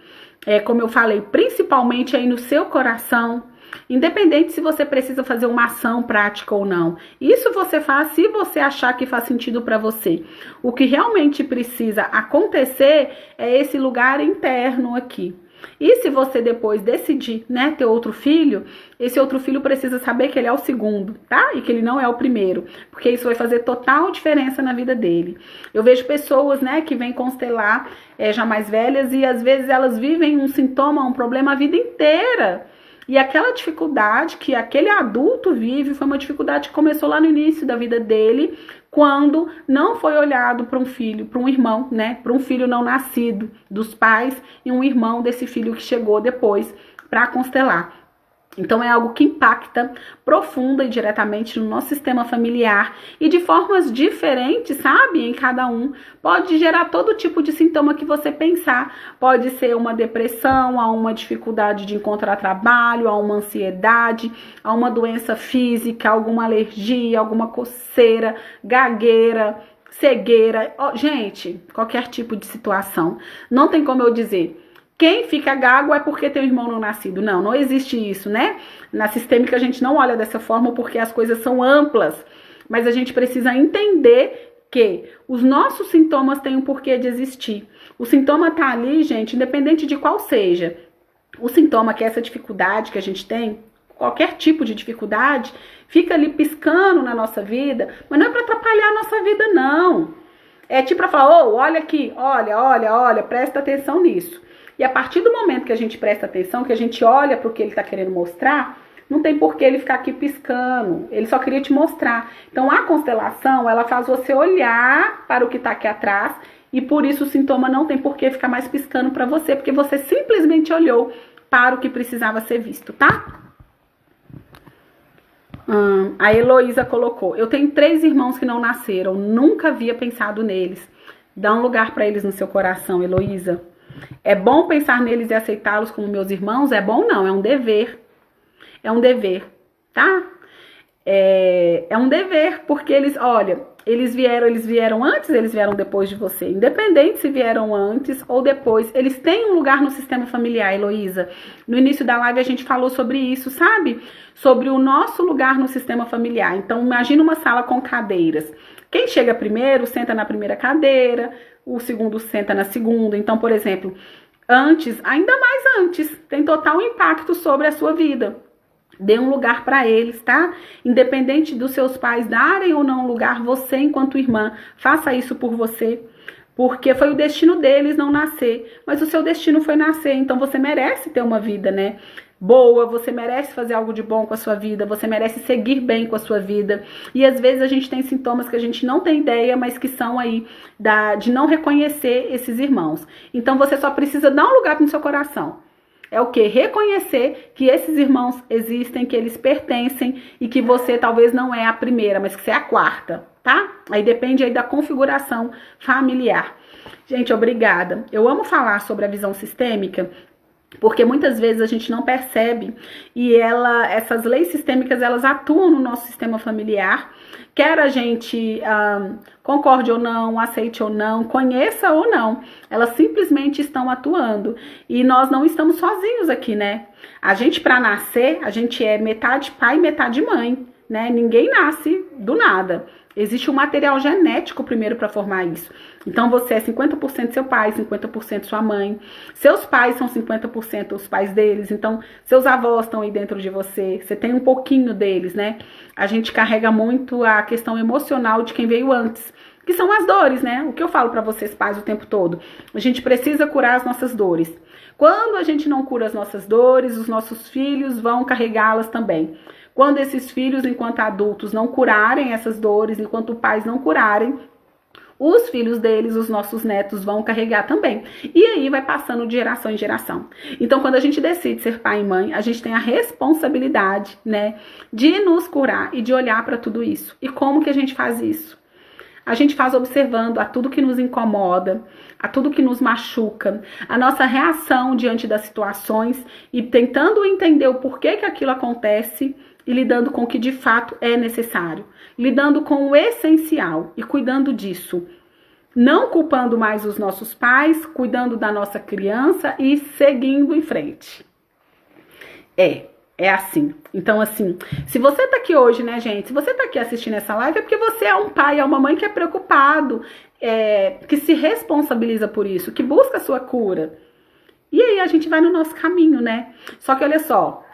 S1: Como eu falei, principalmente aí no seu coração, independente se você precisa fazer uma ação prática ou não. Isso você faz se você achar que faz sentido para você. O que realmente precisa acontecer é esse lugar interno aqui. E se você depois decidir, né, ter outro filho, esse outro filho precisa saber que ele é o segundo, tá? E que ele não é o primeiro, porque isso vai fazer total diferença na vida dele. Eu vejo pessoas, né, que vêm constelar já mais velhas e às vezes elas vivem um sintoma, um problema a vida inteira. E aquela dificuldade que aquele adulto vive foi uma dificuldade que começou lá no início da vida dele, quando não foi olhado para um filho, para um irmão, né? Para um filho não nascido dos pais e um irmão desse filho que chegou depois para constelar. Então é algo que impacta profunda e diretamente no nosso sistema familiar e de formas diferentes, sabe? Em cada um. Pode gerar todo tipo de sintoma que você pensar. Pode ser uma depressão, a uma dificuldade de encontrar trabalho, a uma ansiedade, a uma doença física, alguma alergia, alguma coceira, gagueira, cegueira. Gente, qualquer tipo de situação. Não tem como eu dizer. Quem fica gago é porque tem um irmão não nascido. Não, não existe isso, né? Na sistêmica a gente não olha dessa forma porque as coisas são amplas. Mas a gente precisa entender que os nossos sintomas têm um porquê de existir. O sintoma tá ali, gente, independente de qual seja. O sintoma, que é essa dificuldade que a gente tem, qualquer tipo de dificuldade, fica ali piscando na nossa vida, mas não é para atrapalhar a nossa vida, não. É tipo para falar, olha aqui, olha, presta atenção nisso. E a partir do momento que a gente presta atenção, que a gente olha para o que ele está querendo mostrar, não tem por que ele ficar aqui piscando. Ele só queria te mostrar. Então, a constelação, ela faz você olhar para o que está aqui atrás e por isso o sintoma não tem por que ficar mais piscando para você, porque você simplesmente olhou para o que precisava ser visto, tá? A Heloísa colocou, eu tenho 3 irmãos que não nasceram, nunca havia pensado neles. Dá um lugar para eles no seu coração, Heloísa. É bom pensar neles e aceitá-los como meus irmãos? É bom não, é um dever. É um dever, tá? É um dever, porque eles vieram antes, eles vieram depois de você. Independente se vieram antes ou depois, eles têm um lugar no sistema familiar, Heloísa. No início da live a gente falou sobre isso, sabe? Sobre o nosso lugar no sistema familiar. Então, imagina uma sala com cadeiras. Quem chega primeiro, senta na primeira cadeira, o segundo senta na segunda. Então, por exemplo, ainda mais antes, tem total impacto sobre a sua vida. Dê um lugar para eles, tá? Independente dos seus pais darem ou não um lugar, você, enquanto irmã, faça isso por você. Porque foi o destino deles não nascer, mas o seu destino foi nascer, então você merece ter uma vida, né? boa, você merece fazer algo de bom com a sua vida, você merece seguir bem com a sua vida. E às vezes a gente tem sintomas que a gente não tem ideia, mas que são aí de não reconhecer esses irmãos. Então você só precisa dar um lugar no seu coração. É o quê? Reconhecer que esses irmãos existem, que eles pertencem e que você talvez não é a primeira, mas que você é a quarta, tá? Aí depende aí da configuração familiar. Gente, obrigada. Eu amo falar sobre a visão sistêmica, porque muitas vezes a gente não percebe e essas leis sistêmicas, elas atuam no nosso sistema familiar, quer a gente concorde ou não, aceite ou não, conheça ou não, elas simplesmente estão atuando e nós não estamos sozinhos aqui, né? A gente, para nascer, a gente é metade pai e metade mãe, né? Ninguém nasce do nada. Existe um material genético primeiro para formar isso. Então você é 50% seu pai, 50% sua mãe. Seus pais são 50% os pais deles. Então seus avós estão aí dentro de você. Você tem um pouquinho deles, né? A gente carrega muito a questão emocional de quem veio antes, que são as dores, né? O que eu falo para vocês, pais, o tempo todo. A gente precisa curar as nossas dores. Quando a gente não cura as nossas dores, os nossos filhos vão carregá-las também. Quando esses filhos, enquanto adultos, não curarem essas dores, enquanto pais não curarem, os filhos deles, os nossos netos, vão carregar também. E aí vai passando de geração em geração. Então, quando a gente decide ser pai e mãe, a gente tem a responsabilidade, né, de nos curar e de olhar para tudo isso. E como que a gente faz isso? A gente faz observando a tudo que nos incomoda, a tudo que nos machuca, a nossa reação diante das situações e tentando entender o porquê que aquilo acontece e lidando com o que de fato é necessário, lidando com o essencial e cuidando disso. Não culpando mais os nossos pais, cuidando da nossa criança e seguindo em frente. É assim. Então, assim, se você tá aqui hoje, né, gente? Se você tá aqui assistindo essa live, é porque você é um pai, é uma mãe que é preocupado, que se responsabiliza por isso, que busca a sua cura. E aí a gente vai no nosso caminho, né? Só que olha só,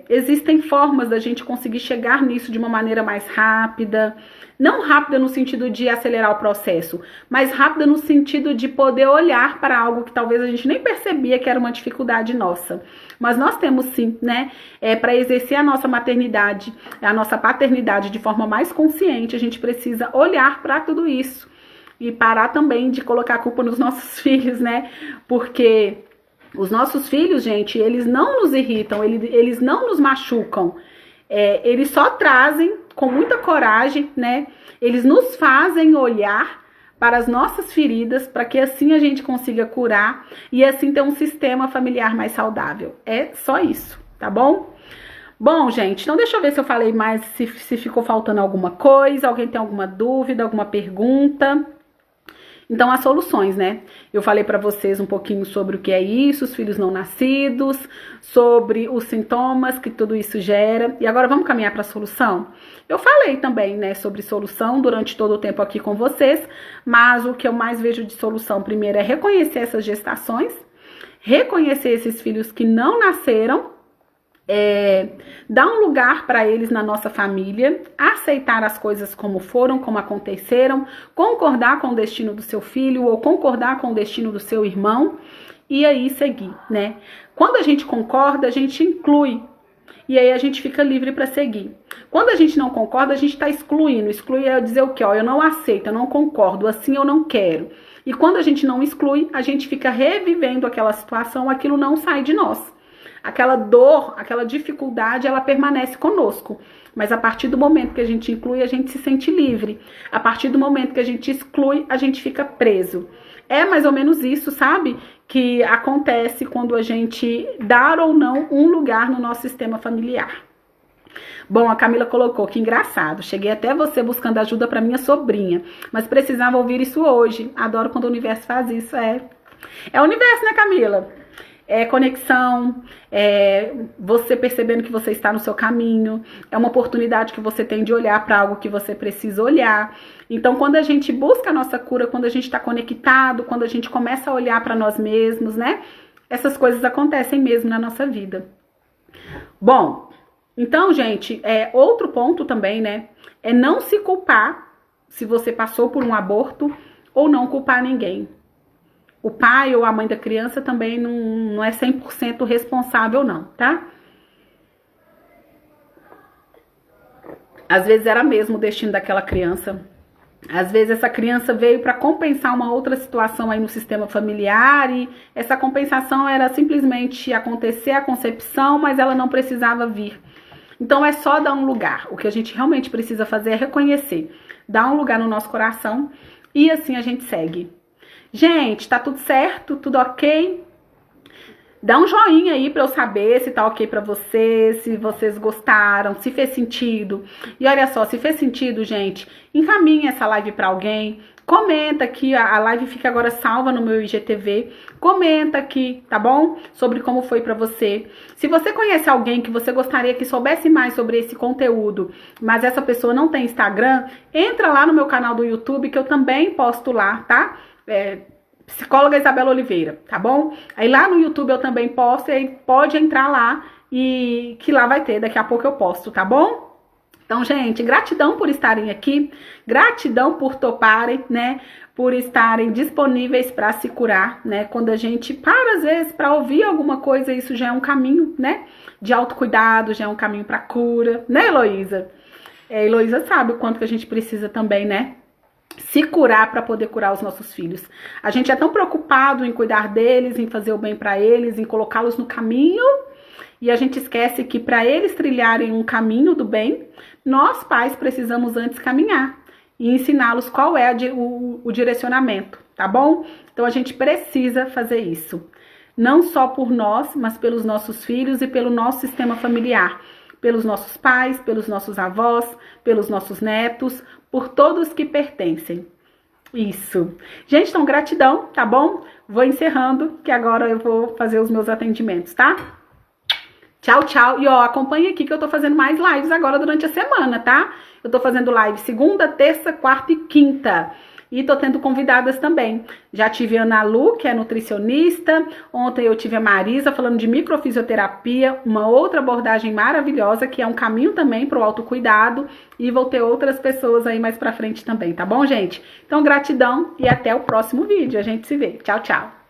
S1: existem formas da gente conseguir chegar nisso de uma maneira mais rápida. Não rápida no sentido de acelerar o processo, mas rápida no sentido de poder olhar para algo que talvez a gente nem percebia que era uma dificuldade nossa. Mas nós temos sim, né? Para exercer a nossa maternidade, a nossa paternidade de forma mais consciente, a gente precisa olhar para tudo isso. E parar também de colocar a culpa nos nossos filhos, né? Porque os nossos filhos, gente, eles não nos irritam, eles não nos machucam. Eles só trazem com muita coragem, né? Eles nos fazem olhar para as nossas feridas, para que assim a gente consiga curar e assim ter um sistema familiar mais saudável. É só isso, tá bom? Bom, gente, então deixa eu ver se eu falei mais, se ficou faltando alguma coisa, alguém tem alguma dúvida, alguma pergunta. Então, as soluções, né? Eu falei pra vocês um pouquinho sobre o que é isso, os filhos não nascidos, sobre os sintomas que tudo isso gera. E agora vamos caminhar para a solução? Eu falei também, né, sobre solução durante todo o tempo aqui com vocês, mas o que eu mais vejo de solução primeiro é reconhecer essas gestações, reconhecer esses filhos que não nasceram, dar um lugar para eles na nossa família, aceitar as coisas como foram, como aconteceram, concordar com o destino do seu filho ou concordar com o destino do seu irmão e aí seguir, né? Quando a gente concorda, a gente inclui e aí a gente fica livre para seguir. Quando a gente não concorda, a gente está excluindo. Excluir é dizer o quê? Eu não aceito, eu não concordo, assim eu não quero. E quando a gente não exclui, a gente fica revivendo aquela situação, aquilo não sai de nós. Aquela dor, aquela dificuldade, ela permanece conosco. Mas a partir do momento que a gente inclui, a gente se sente livre. A partir do momento que a gente exclui, a gente fica preso. É mais ou menos isso, sabe? Que acontece quando a gente dá ou não um lugar no nosso sistema familiar. Bom, a Camila colocou, que engraçado. Cheguei até você buscando ajuda para minha sobrinha. Mas precisava ouvir isso hoje. Adoro quando o universo faz isso. É o universo, né, Camila? Conexão, você percebendo que você está no seu caminho, é uma oportunidade que você tem de olhar para algo que você precisa olhar. Então, quando a gente busca a nossa cura, quando a gente está conectado, quando a gente começa a olhar para nós mesmos, né? Essas coisas acontecem mesmo na nossa vida. Bom, então, gente, outro ponto também, né? É não se culpar se você passou por um aborto ou não culpar ninguém. o pai ou a mãe da criança também não é 100% responsável não, tá? Às vezes era mesmo o destino daquela criança. Às vezes essa criança veio para compensar uma outra situação aí no sistema familiar e essa compensação era simplesmente acontecer a concepção, mas ela não precisava vir. Então é só dar um lugar. O que a gente realmente precisa fazer é reconhecer, dar um lugar no nosso coração e assim a gente segue. Gente, tá tudo certo? Tudo ok? Dá um joinha aí pra eu saber se tá ok pra vocês, se vocês gostaram, se fez sentido. E olha só, se fez sentido, gente, encaminhe essa live pra alguém. Comenta aqui, a live fica agora salva no meu IGTV. Comenta aqui, tá bom? Sobre como foi pra você. Se você conhece alguém que você gostaria que soubesse mais sobre esse conteúdo, mas essa pessoa não tem Instagram, entra lá no meu canal do YouTube que eu também posto lá, tá? Psicóloga Isabela Oliveira, tá bom? Aí lá no YouTube eu também posto, e aí pode entrar lá e que lá vai ter, daqui a pouco eu posto, tá bom? Então, gente, gratidão por estarem aqui, gratidão por toparem, né? Por estarem disponíveis para se curar, né? Quando a gente para, às vezes, para ouvir alguma coisa, isso já é um caminho, né? De autocuidado, já é um caminho para cura, né, Heloísa? Heloísa sabe o quanto que a gente precisa também, né? Se curar para poder curar os nossos filhos. A gente é tão preocupado em cuidar deles, em fazer o bem para eles, em colocá-los no caminho, e a gente esquece que para eles trilharem um caminho do bem, nós pais precisamos antes caminhar e ensiná-los qual é o direcionamento, tá bom? Então a gente precisa fazer isso, não só por nós, mas pelos nossos filhos e pelo nosso sistema familiar, pelos nossos pais, pelos nossos avós, pelos nossos netos, por todos que pertencem. Isso. Gente, então gratidão, tá bom? Vou encerrando, que agora eu vou fazer os meus atendimentos, tá? Tchau, tchau. E ó, acompanha aqui que eu tô fazendo mais lives agora durante a semana, tá? Eu tô fazendo live segunda, terça, quarta e quinta. E tô tendo convidadas também. Já tive a Ana Lu, que é nutricionista. Ontem eu tive a Marisa falando de microfisioterapia, uma outra abordagem maravilhosa, que é um caminho também para o autocuidado. E vou ter outras pessoas aí mais pra frente também, tá bom, gente? Então, gratidão e até o próximo vídeo. A gente se vê. Tchau, tchau.